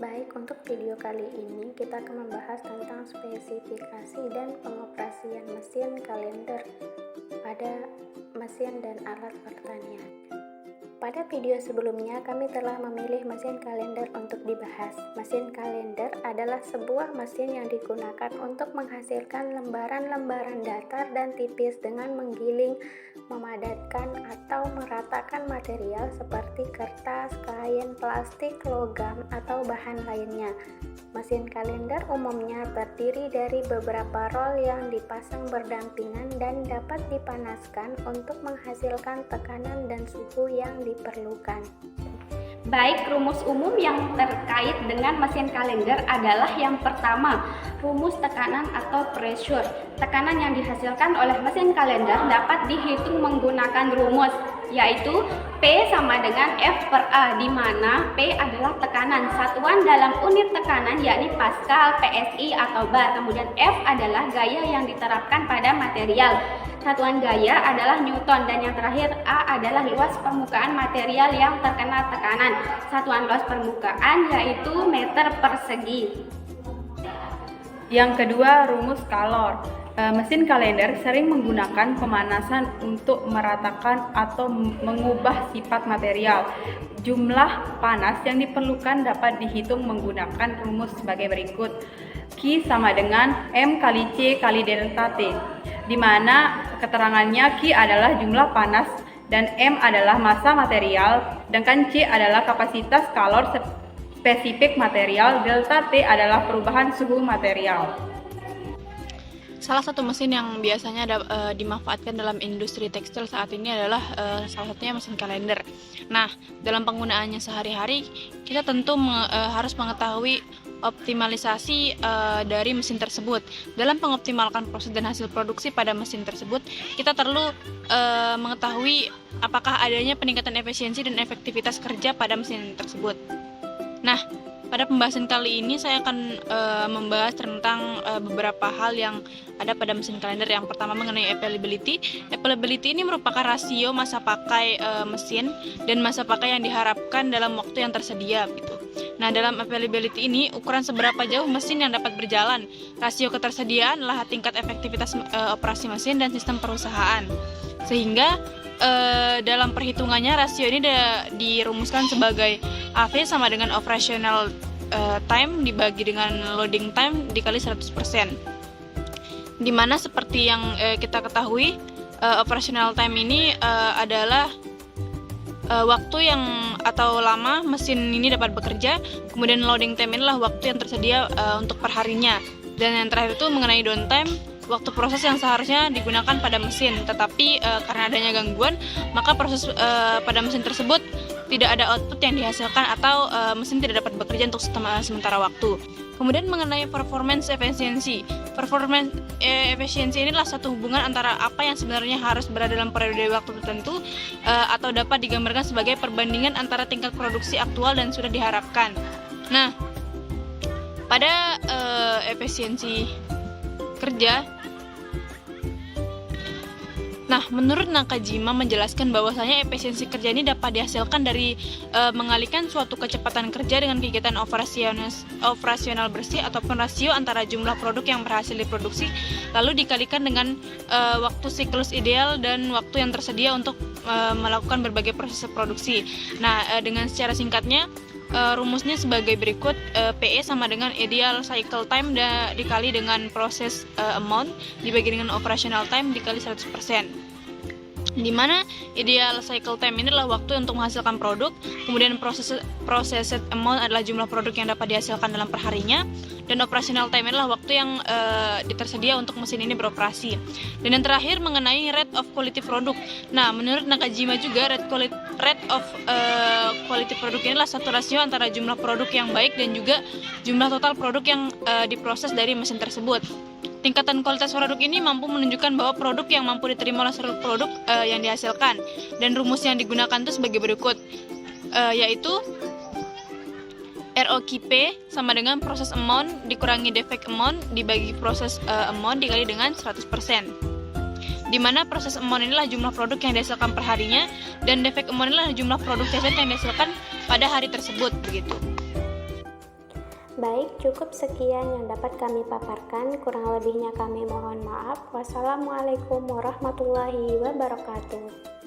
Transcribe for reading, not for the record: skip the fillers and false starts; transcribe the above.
Baik, untuk video kali ini kita akan membahas tentang spesifikasi dan pengoperasian mesin kalender pada mesin dan alat pertanian. Pada video sebelumnya kami telah memilih mesin kalender untuk dibahas. Mesin kalender adalah sebuah mesin yang digunakan untuk menghasilkan lembaran-lembaran datar dan tipis dengan menggiling, memadatkan, atau meratakan material seperti kertas, kain, plastik, logam, atau bahan lainnya. Mesin kalender umumnya terdiri dari beberapa rol yang dipasang berdampingan dan dapat dipanaskan untuk menghasilkan tekanan dan suhu yang diperlukan. Baik, rumus umum yang terkait dengan mesin kalender adalah yang pertama, rumus tekanan atau pressure. Tekanan yang dihasilkan oleh mesin kalender dapat dihitung menggunakan rumus, yaitu P sama dengan F per A, di mana P adalah tekanan, satuan dalam unit tekanan yakni Pascal, PSI atau bar. Kemudian F adalah gaya yang diterapkan pada material, satuan gaya adalah Newton, dan yang terakhir A adalah luas permukaan material yang terkena tekanan, satuan luas permukaan yaitu meter persegi. Yang kedua, rumus Kalor. Mesin kalender sering menggunakan pemanasan untuk meratakan atau mengubah sifat material. Jumlah panas yang diperlukan dapat dihitung menggunakan rumus sebagai berikut. Q sama dengan M kali C kali delta T, di mana keterangannya Q adalah jumlah panas dan M adalah massa material, sedangkan C adalah kapasitas kalor spesifik material, delta T adalah perubahan suhu material. Salah satu mesin yang biasanya dimanfaatkan dalam industri tekstil saat ini adalah salah satunya mesin kalender. Nah, dalam penggunaannya sehari-hari, kita tentu harus mengetahui optimalisasi dari mesin tersebut. Dalam mengoptimalkan proses dan hasil produksi pada mesin tersebut, kita perlu mengetahui apakah adanya peningkatan efisiensi dan efektivitas kerja pada mesin tersebut. Nah, pada pembahasan kali ini saya akan membahas tentang beberapa hal yang ada pada mesin kalender. Yang pertama mengenai availability. Availability ini merupakan rasio masa pakai mesin dan masa pakai yang diharapkan dalam waktu yang tersedia gitu. Nah, dalam availability ini ukuran seberapa jauh mesin yang dapat berjalan. Rasio ketersediaan adalah tingkat efektivitas operasi mesin dan sistem perusahaan. Sehingga dalam perhitungannya rasio ini dirumuskan sebagai AV sama dengan operational time dibagi dengan loading time dikali 100%. Dimana seperti yang kita ketahui, operational time ini adalah waktu yang atau lama mesin ini dapat bekerja. Kemudian loading time inilah waktu yang tersedia untuk perharinya. Dan yang terakhir itu mengenai downtime, waktu proses yang seharusnya digunakan pada mesin, tetapi karena adanya gangguan, maka proses pada mesin tersebut tidak ada output yang dihasilkan atau mesin tidak dapat bekerja untuk sementara waktu. Kemudian mengenai performance efisiensi. Performance efisiensi inilah satu hubungan antara apa yang sebenarnya harus berada dalam periode waktu tertentu atau dapat digambarkan sebagai perbandingan antara tingkat produksi aktual dan sudah diharapkan. Nah, pada efisiensi kerja, menurut Nakajima menjelaskan bahwasanya efisiensi kerja ini dapat dihasilkan dari mengalihkan suatu kecepatan kerja dengan kegiatan operasional bersih ataupun rasio antara jumlah produk yang berhasil diproduksi lalu dikalikan dengan waktu siklus ideal dan waktu yang tersedia untuk melakukan berbagai proses produksi. Nah, dengan secara singkatnya rumusnya sebagai berikut. PE sama dengan ideal cycle time dikali dengan process amount dibagi dengan operational time dikali 100%. Di mana ideal cycle time ini adalah waktu untuk menghasilkan produk, kemudian processed amount adalah jumlah produk yang dapat dihasilkan dalam perharinya, dan operational time adalah waktu yang tersedia untuk mesin ini beroperasi. Dan yang terakhir mengenai rate of quality product. Nah, menurut Nakajima juga rate of quality product ini adalah satu rasio antara jumlah produk yang baik dan juga jumlah total produk yang diproses dari mesin tersebut. Tingkatan kualitas produk ini mampu menunjukkan bahwa produk yang mampu diterima oleh seluruh produk yang dihasilkan. Dan rumus yang digunakan itu sebagai berikut, yaitu ROQP sama dengan proses amount dikurangi defect amount dibagi proses amount dikali dengan 100%. Di mana proses amount inilah jumlah produk yang dihasilkan per harinya dan defect amount inilah jumlah produk cacat yang dihasilkan pada hari tersebut, begitu. Baik, cukup sekian yang dapat kami paparkan. Kurang lebihnya kami mohon maaf. Wassalamualaikum warahmatullahi wabarakatuh.